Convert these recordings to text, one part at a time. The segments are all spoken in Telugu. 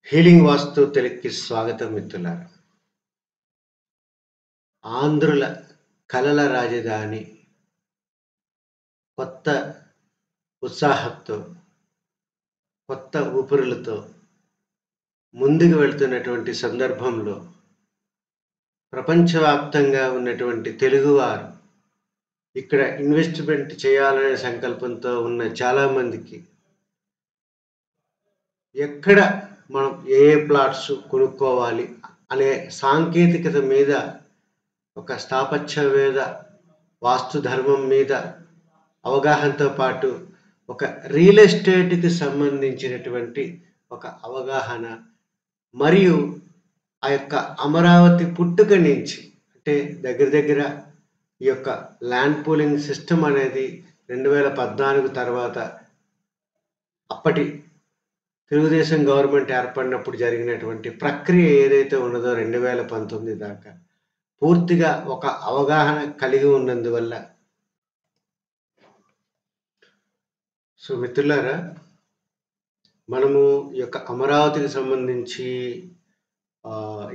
హీలింగ్ వాస్తు తెలుగుకి స్వాగతం మిత్రులారా. ఆంధ్రుల కలల రాజధాని కొత్త ఉత్సాహంతో, కొత్త ఊపిరులతో ముందుకు వెళ్తున్నటువంటి సందర్భంలో ప్రపంచవ్యాప్తంగా ఉన్నటువంటి తెలుగువారు ఇక్కడ ఇన్వెస్ట్‌మెంట్ చేయాలనే సంకల్పంతో ఉన్న చాలామందికి ఎక్కడ మనం ఏ ప్లాట్స్ కొనుక్కోవాలి అనే సాంకేతికత మీద ఒక స్థాపత్యవేద, వాస్తు ధర్మం మీద అవగాహనతో పాటు ఒక రియల్ ఎస్టేట్‌కి సంబంధించినటువంటి ఒక అవగాహన మరియు ఆ యొక్క అమరావతి పుట్టుక నుంచి అంటే దగ్గర ఈ యొక్క ల్యాండ్ పూలింగ్ సిస్టమ్ అనేది 2014 తర్వాత అప్పటి తెలుగుదేశం గవర్నమెంట్ ఏర్పడినప్పుడు జరిగినటువంటి ప్రక్రియ ఏదైతే ఉన్నదో 2019 దాకా పూర్తిగా ఒక అవగాహన కలిగి ఉన్నందువల్ల మిత్రులారా, మనము ఈ యొక్క అమరావతికి సంబంధించి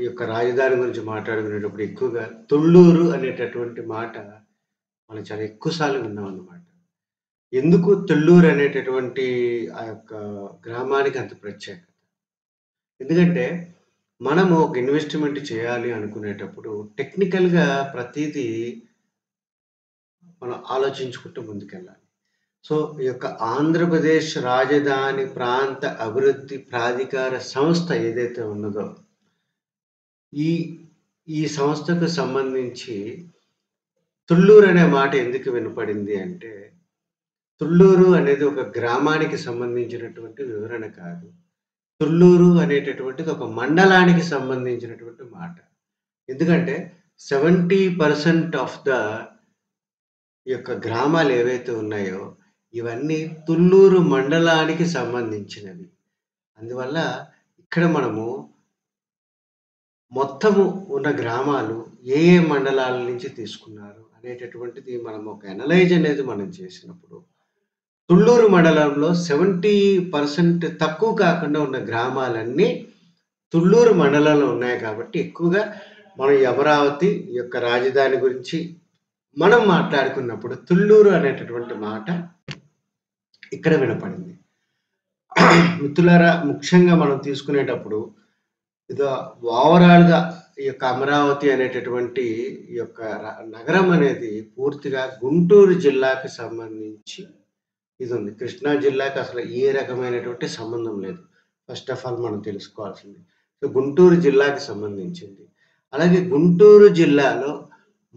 ఈ యొక్క రాజధాని గురించి మాట్లాడుకునేటప్పుడు ఎక్కువగా తొళ్ళూరు అనేటటువంటి మాట మనం చాలా ఎక్కువ సార్లు విన్నామన్నమాట. ఎందుకు తొళ్ళూరు అనేటటువంటి ఆ యొక్క గ్రామానికి అంత ప్రత్యేకత? ఎందుకంటే మనము ఒక ఇన్వెస్ట్‌మెంట్ చేయాలి అనుకునేటప్పుడు టెక్నికల్‌గా ప్రతీదీ మనం ఆలోచించుకుంటూ ముందుకెళ్ళాలి. ఈ యొక్క ఆంధ్రప్రదేశ్ రాజధాని ప్రాంత అభివృద్ధి ప్రాధికార సంస్థ ఏదైతే ఉన్నదో, ఈ ఈ సంస్థకు సంబంధించి తుళ్ళూరు అనే మాట ఎందుకు వినపడింది అంటే, తుళ్ళూరు అనేది ఒక గ్రామానికి సంబంధించినటువంటి వివరణ కాదు. తుళ్ళూరు అనేటటువంటిది ఒక మండలానికి సంబంధించినటువంటి మాట. ఎందుకంటే 70% ఆఫ్ ఈ యొక్క గ్రామాలు ఏవైతే ఉన్నాయో ఇవన్నీ తుళ్ళూరు మండలానికి సంబంధించినవి. అందువల్ల ఇక్కడ మనము మొత్తము ఉన్న గ్రామాలు ఏ మండలాల నుంచి తీసుకున్నారు అనేటటువంటిది మనం ఒక అనలైజ్ అనేది మనం చేసినప్పుడు తుళ్ళూరు మండలంలో 70% తక్కువ కాకుండా ఉన్న గ్రామాలన్నీ తుళ్ళూరు మండలంలో ఉన్నాయి కాబట్టి ఎక్కువగా మనం ఈ అమరావతి ఈ యొక్క రాజధాని గురించి మనం మాట్లాడుకున్నప్పుడు తుళ్ళూరు అనేటటువంటి మాట ఇక్కడ వినపడింది. మిత్రులారా, ముఖ్యంగా మనం తీసుకునేటప్పుడు ఇది ఓవరాల్‌గా ఈ యొక్క అమరావతి అనేటటువంటి ఈ యొక్క నగరం అనేది పూర్తిగా గుంటూరు జిల్లాకి సంబంధించి ఇది ఉంది. కృష్ణా జిల్లాకి అసలు ఏ రకమైనటువంటి సంబంధం లేదు. ఫస్ట్ ఆఫ్ ఆల్ మనం తెలుసుకోవాల్సింది. గుంటూరు జిల్లాకి సంబంధించింది. అలాగే గుంటూరు జిల్లాలో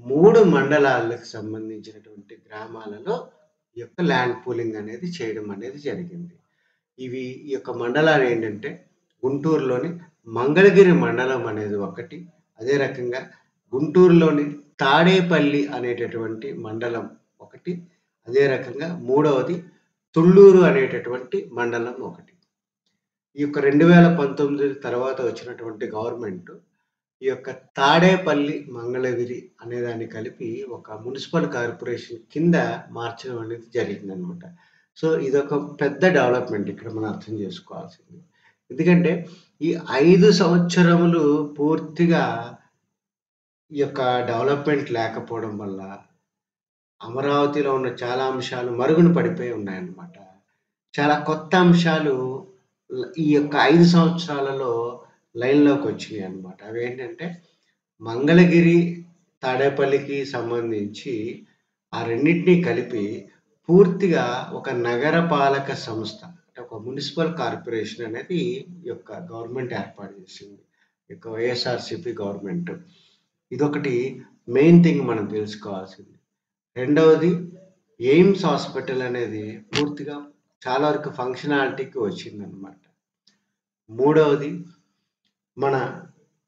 3 మండలాలకు సంబంధించినటువంటి గ్రామాలలో ఈ యొక్క ల్యాండ్ పూలింగ్ అనేది చేయడం అనేది జరిగింది. ఈ యొక్క మండలాలు ఏంటంటే గుంటూరులోని మంగళగిరి మండలం అనేది ఒకటి. అదే రకంగా గుంటూరులోని తాడేపల్లి అనేటటువంటి మండలం ఒకటి. అదే రకంగా మూడవది తుళ్ళూరు అనేటటువంటి మండలం ఒకటి. ఈ యొక్క 2019 తర్వాత వచ్చినటువంటి గవర్నమెంట్ ఈ యొక్క తాడేపల్లి, మంగళగిరి అనేదాన్ని కలిపి ఒక మున్సిపల్ కార్పొరేషన్ కింద మార్చడం అనేది జరిగిందనమాట. ఇదొక పెద్ద డెవలప్‌మెంట్ ఇక్కడ మనం అర్థం చేసుకోవాల్సింది. ఎందుకంటే ఈ 5 సంవత్సరములు పూర్తిగా ఈ యొక్క డెవలప్‌మెంట్ లేకపోవడం వల్ల అమరావతిలో ఉన్న చాలా అంశాలు మరుగున పడిపోయి ఉన్నాయన్నమాట. చాలా కొత్త అంశాలు ఈ యొక్క 5 సంవత్సరాలలో లైన్‌లోకొచ్చినాయన్నమాట. అవేంటంటే మంగళగిరి, తాడేపల్లికి సంబంధించి ఆ రెండిటిని కలిపి పూర్తిగా ఒక నగరపాలక సంస్థ అంటే ఒక మున్సిపల్ కార్పొరేషన్ అనేది ఈ యొక్క గవర్నమెంట్ ఏర్పాటు చేసింది. ఈ యొక్క వైఎస్ఆర్‌సీపీ గవర్నమెంట్. ఇదొకటి మెయిన్ థింగ్ మనం తెలుసుకోవాల్సింది. రెండవది ఎయిమ్స్ హాస్పిటల్ అనేది పూర్తిగా చాలా వరకు ఫంక్షనాలిటీకి వచ్చిందనమాట. మూడవది మన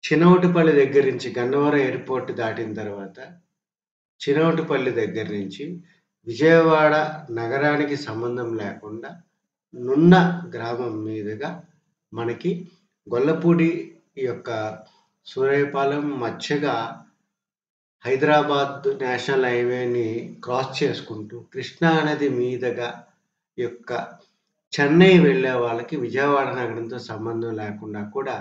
చినవటిపల్లి దగ్గర నుంచి గన్నవరం ఎయిర్‌పోర్ట్ దాటిన తర్వాత చినవటిపల్లి దగ్గర నుంచి విజయవాడ నగరానికి సంబంధం లేకుండా నున్న గ్రామం మీదుగా మనకి గొల్లపూడి ఈ యొక్క సూరయ్యపాలెం మధ్యగా హైదరాబాద్ నేషనల్ హైవేని క్రాస్ చేసుకుంటూ కృష్ణా నది మీదుగా ఈ యొక్క చెన్నై వెళ్ళే వాళ్ళకి విజయవాడ నగరంతో సంబంధం లేకుండా కూడా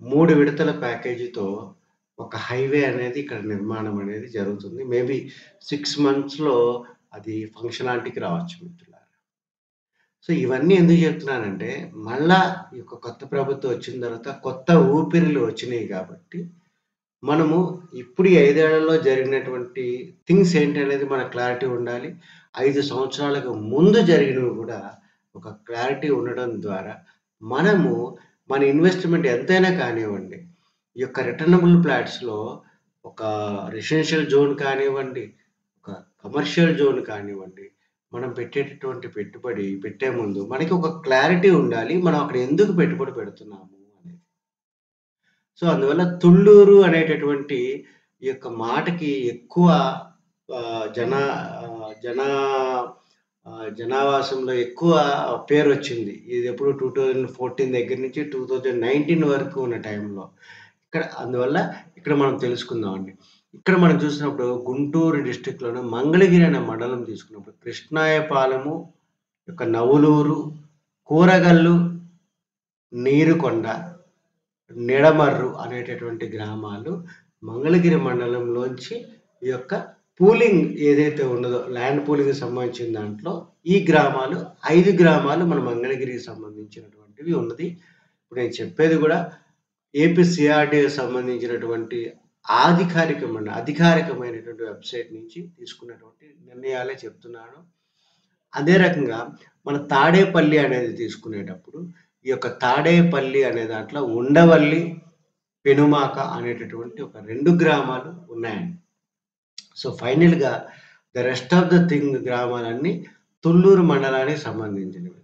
3 విడతల ప్యాకేజీతో ఒక హైవే అనేది ఇక్కడ నిర్మాణం అనేది జరుగుతుంది. మేబీ 6 మంత్స్‌లో అది ఫంక్షనాలిటీకి రావచ్చు మిత్రులారా. సో, ఇవన్నీ ఎందుకు చెప్తున్నానంటే, మళ్ళా ఈ యొక్క కొత్త ప్రభుత్వం వచ్చిన తర్వాత కొత్త ఊపిరులు వచ్చినియి గాబట్టి, మనము ఇప్పుడు ఈ 5 ఏళ్లలో జరిగినటువంటి థింగ్స్ ఏంటనేది మనకు క్లారిటీ ఉండాలి. 5 సంవత్సరాలకు ముందు జరిగినవి గూడా ఒక క్లారిటీ ఉండడం ద్వారా, మనము మన ఇన్వెస్ట్‌మెంట్ ఎంతైనా కానివ్వండి, ఈ యొక్క రిటర్నబుల్ ఫ్లాట్స్‌లో ఒక రెసిడెన్షియల్ జోన్ కానివ్వండి, ఒక కమర్షియల్ జోన్ కానివ్వండి, మనం పెట్టేటటువంటి పెట్టుబడి పెట్టే ముందు మనకి ఒక క్లారిటీ ఉండాలి. మనం అక్కడ ఎందుకు పెట్టుబడి పెడుతున్నాము అనేది. సో, అందువల్ల తుళ్ళూరు అనేటటువంటి ఈ యొక్క మాటకి ఎక్కువ జనా జనా జనావాసంలో ఎక్కువ పేరొచ్చింది. ఇదెప్పుడు 2014 దగ్గర నుంచి 2019 వరకు ఉన్న టైంలో. అందువల్ల ఇక్కడ మనం తెలుసుకుందామండి. ఇక్కడ మనం చూసినప్పుడు గుంటూరు డిస్ట్రిక్ట్‌లోని మంగళగిరి అనే మండలం తీసుకున్నప్పుడు కృష్ణాయపాలెము, యొక్క నవులూరు, కూరగల్లు, నీరుకొండ, నిడమర్రు అనేటటువంటి గ్రామాలు మంగళగిరి మండలంలోంచి ఈ యొక్క పూలింగ్ ఏదైతే ఉన్నదో ల్యాండ్ పూలింగ్‌కి సంబంధించిన దాంట్లో ఈ గ్రామాలు 5 గ్రామాలు మన మంగళగిరికి సంబంధించినటువంటివి ఉన్నది. ఇప్పుడు నేను చెప్పేది గూడా ఏపీ సీఆర్‌డీఏకి సంబంధించినటువంటి అధికారికమైనటువంటి వెబ్‌సైట్ నుంచి తీసుకున్నటువంటి నిర్ణయాలే చెప్తున్నాను. అదే రకంగా మన తాడేపల్లి అనేది తీసుకునేటప్పుడు, ఈ యొక్క తాడేపల్లి అనే దాంట్లో ఉండవల్లి, పెనుమాక అనేటటువంటి ఒక 2 గ్రామాలు ఉన్నాయండి. సో, ఫైనల్‌గా the rest of the thing గ్రామాలన్నీ తుళ్ళూరు మండలానికి సంబంధించినవి.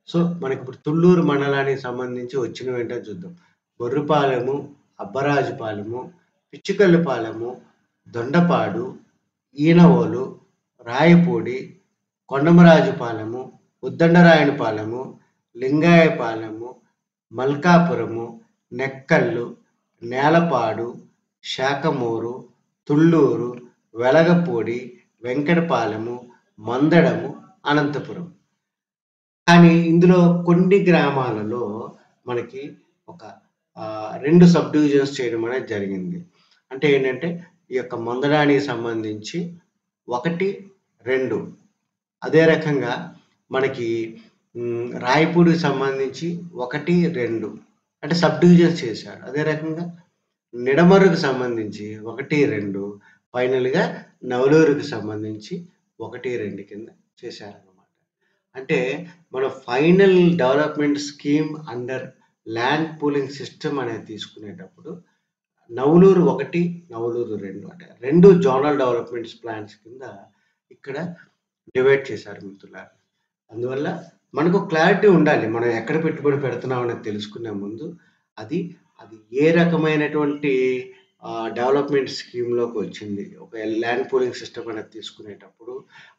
సో, మనకిప్పుడు తుళ్ళూరు మండలానికి సంబంధించి వచ్చినవేంటో చూద్దాం. బొర్రుపాలెము, అబ్బరాజుపాలెము, పిచ్చుకల్లుపాలెము, దొండపాడు, ఈనవోలు, రాయపూడి, కొండమరాజుపాలెము, ఉద్దండరాయునిపాలెము, లింగాయపాలెము, మల్కాపురము, నెక్కల్లు, నేలపాడు, శాఖమూరు, తుళ్ళూరు, వెలగపూడి, వెంకటపాలెము, మందడము, అనంతపురం. కానీ ఇందులో కొన్ని గ్రామాలలో మనకి ఒక 2 సబ్ డివిజన్స్ చేయడం అనేది జరిగింది. అంటే ఏంటంటే, ఈ యొక్క మందడానికి సంబంధించి 1, 2 అదే రకంగా మనకి రాయపూడికి సంబంధించి 1, 2 అంటే సబ్ డివిజన్స్ చేశారు. అదే రకంగా నిడమర్రుకు సంబంధించి 1, 2 ఫైనల్‌గా నవలూరుకి సంబంధించి 1, 2 కింద చేశారన్నమాట. అంటే మన final development scheme under land pooling system అనేది తీసుకునేటప్పుడు నవలూరు 1, నవలూరు 2 అంటే 2 జోనల్ డెవలప్‌మెంట్స్ ప్లాన్స్ కింద ఇక్కడ డివైడ్ చేశారు మిత్రులారా. అందువల్ల మనకు క్లారిటీ ఉండాలి. మనం ఎక్కడ పెట్టుబడి పెడుతున్నాం అనేది తెలుసుకునే ముందు అది అది ఏ రకమైనటువంటి డెవలప్‌మెంట్ స్కీమ్‌లోకి వచ్చింది. ఒక ల్యాండ్ పూలింగ్ సిస్టమ్ అనేది తీసుకునేటప్పుడు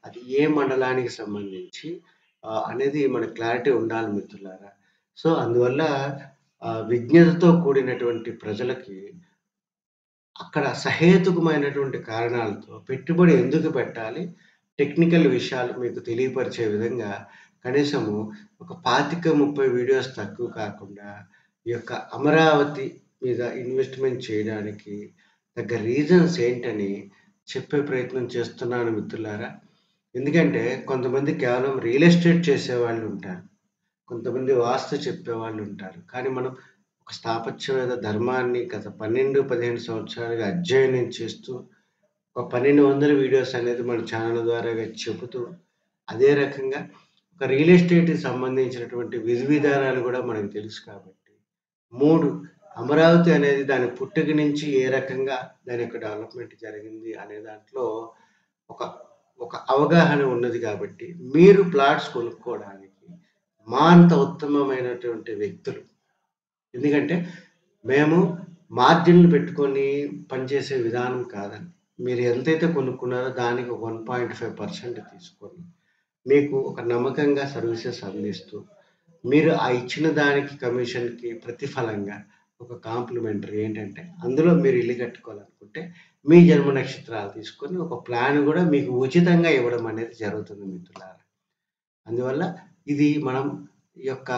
అది ఏ మండలానికి సంబంధించి అనేది మనకు క్లారిటీ ఉండాలి మిత్రులారా. సో, అందువల్ల విజ్ఞతతో కూడినటువంటి ప్రజలకి అక్కడ సహేతుకమైనటువంటి కారణాలతో పెట్టుబడి ఎందుకు పెట్టాలి? టెక్నికల్ విషయాలు మీకు తెలియపరిచే విధంగా కనీసము ఒక 25, 30 వీడియోస్ తక్కువ కాకుండా ఈ యొక్క అమరావతి మీద ఇన్వెస్ట్‌మెంట్ చేయడానికి తగ్గ రీజన్స్ ఏంటని చెప్పే ప్రయత్నం చేస్తున్నాను మిత్రులారా. ఎందుకంటే కొంతమంది కేవలం రియల్ ఎస్టేట్ చేసేవాళ్ళు ఉంటారు. కొంతమంది వాస్తు చెప్పేవాళ్ళు ఉంటారు. కానీ మనం ఒక స్థాపత్యవేద ధర్మాన్ని గత 12, 15 సంవత్సరాలుగా అధ్యయనం చేస్తూ, ఒక 1200 వీడియోస్ అనేది మన ఛానల్ ద్వారాగా చెబుతూ, అదే రకంగా ఒక రియల్ ఎస్టేట్‌కి సంబంధించినటువంటి విధి విధానాలు గూడా మనకు తెలుసు కాబట్టి, 3 అమరావతి అనేది దాని పుట్టుక నుంచి ఏ రకంగా దాని యొక్క డెవలప్‌మెంట్ జరిగింది అనే దాంట్లో ఒక ఒక అవగాహన ఉన్నది కాబట్టి, మీరు ప్లాట్స్ కొనుక్కోవడానికి మా అంత ఉత్తమమైనటువంటి వ్యక్తులు ఎందుకంటే, మేము మార్జిన్‌లు పెట్టుకొని పనిచేసే విధానం కాదండి. మీరు ఎంతైతే కొనుక్కున్నారో దానికి 1.5% తీసుకొని, మీకు ఒక నమ్మకంగా సర్వీసెస్ అందిస్తూ, మీరు ఆ ఇచ్చిన దానికి కమిషన్‌కి ప్రతిఫలంగా ఒక కాంప్లిమెంటరీ ఏంటంటే, అందులో మీరు ఇల్లు కట్టుకోవాలనుకుంటే, మీ జన్మ నక్షత్రాలు తీసుకొని ఒక ప్లాన్ గూడా మీకు ఉచితంగా ఇవ్వడం అనేది జరుగుతుంది మిత్రులారా. అందువల్ల ఇది మనం ఈ యొక్క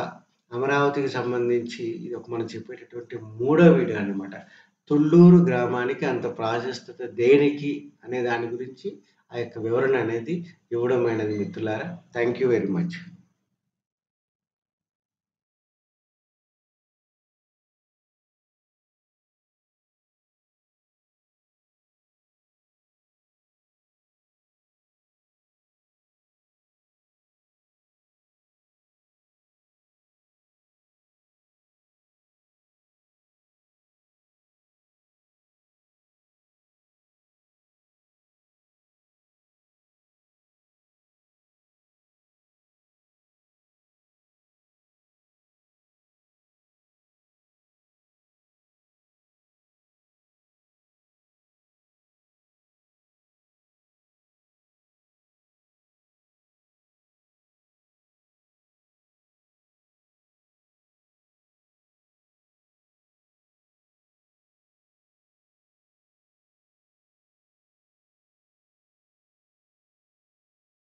అమరావతికి సంబంధించి ఇది ఒక మనం చెప్పేటటువంటి మూడో వీడియో అన్నమాట. తుళ్ళూరు గ్రామానికి అంత ప్రాశస్తత దేనికి అనే దాని గురించి ఆ యొక్క వివరణ అనేది ఇవ్వడమైనది మిత్రులారా. Thank you very much.